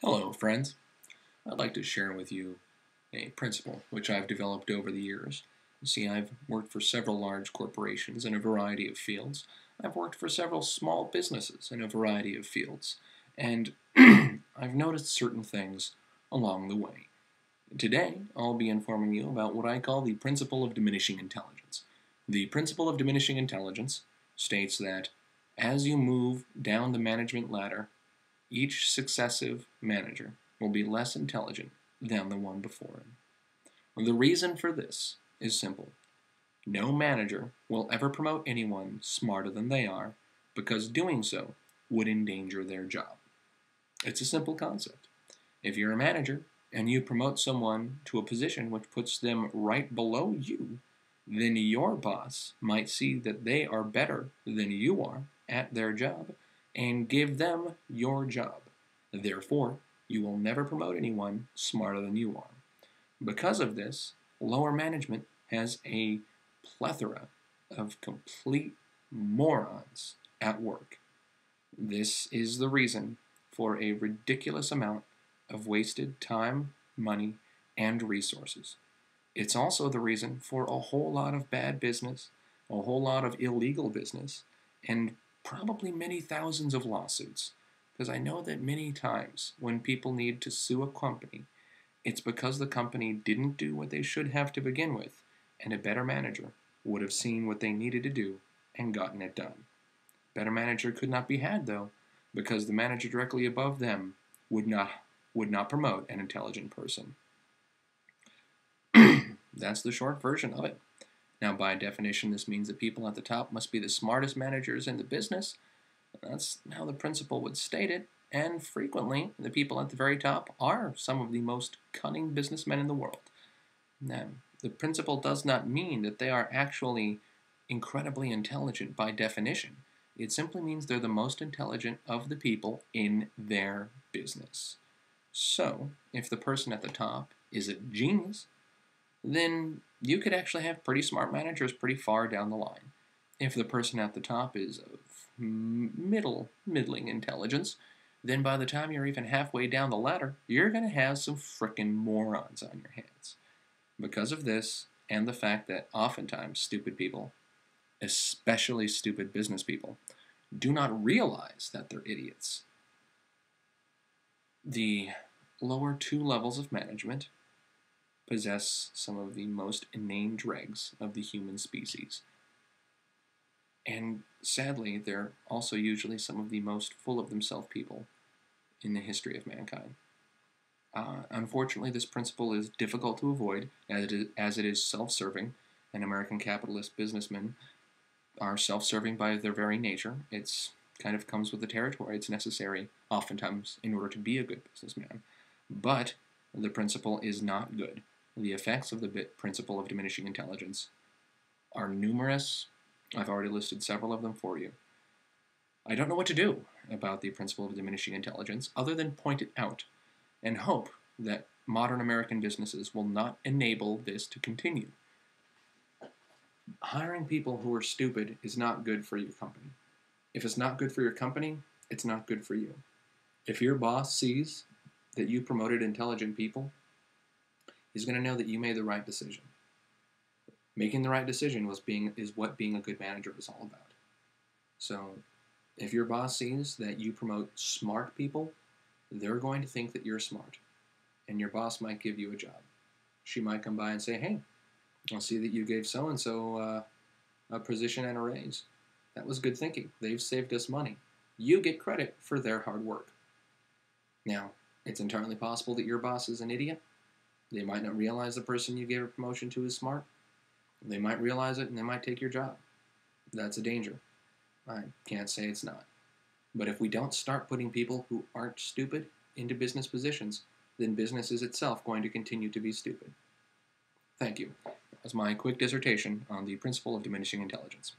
Hello, friends. I'd like to share with you a principle which I've developed over the years. You see, I've worked for several large corporations in a variety of fields. I've worked for several small businesses in a variety of fields. And I've noticed certain things along the way. Today, I'll be informing you about what I call the principle of diminishing intelligence. The principle of diminishing intelligence states that as you move down the management ladder, each successive manager will be less intelligent than the one before him. The reason for this is simple. No manager will ever promote anyone smarter than they are because doing so would endanger their job. It's a simple concept. If you're a manager and you promote someone to a position which puts them right below you, then your boss might see that they are better than you are at their job and give them your job. Therefore, you will never promote anyone smarter than you are. Because of this, lower management has a plethora of complete morons at work. This is the reason for a ridiculous amount of wasted time, money, and resources. It's also the reason for a whole lot of bad business, a whole lot of illegal business, and probably many thousands of lawsuits. Because I know that many times when people need to sue a company, it's because the company didn't do what they should have to begin with, and a better manager would have seen what they needed to do and gotten it done. Better manager could not be had, though, because the manager directly above them would not promote an intelligent person. That's the short version of it. Now, by definition, this means that people at the top must be the smartest managers in the business. That's how the principle would state it, and frequently, the people at the very top are some of the most cunning businessmen in the world. Now, the principle does not mean that they are actually incredibly intelligent by definition. It simply means they're the most intelligent of the people in their business. So, if the person at the top is a genius, then you could actually have pretty smart managers pretty far down the line. If the person at the top is of middling intelligence, then by the time you're even halfway down the ladder, you're going to have some frickin' morons on your hands. Because of this, and the fact that oftentimes stupid people, especially stupid business people, do not realize that they're idiots. The lower two levels of management possess some of the most inane dregs of the human species. And sadly, they're also usually some of the most full of themselves people in the history of mankind. Unfortunately, this principle is difficult to avoid as it is self-serving, and American capitalist businessmen are self-serving by their very nature. It's kind of comes with the territory. It's necessary, oftentimes, in order to be a good businessman. But the principle is not good. The effects of the principle of diminishing intelligence are numerous. I've already listed several of them for you. I don't know what to do about the principle of diminishing intelligence other than point it out and hope that modern American businesses will not enable this to continue. Hiring people who are stupid is not good for your company. If it's not good for your company, it's not good for you. If your boss sees that you promoted intelligent people, he's going to know that you made the right decision. Making the right decision is what being a good manager is all about. So, if your boss sees that you promote smart people, they're going to think that you're smart. And your boss might give you a job. She might come by and say, hey, I'll see that you gave so-and-so a position and a raise. That was good thinking. They've saved us money. You get credit for their hard work. Now, it's entirely possible that your boss is an idiot. They might not realize the person you gave a promotion to is smart. They might realize it and they might take your job. That's a danger. I can't say it's not. But if we don't start putting people who aren't stupid into business positions, then business is itself going to continue to be stupid. Thank you. That was my quick dissertation on the principle of diminishing intelligence.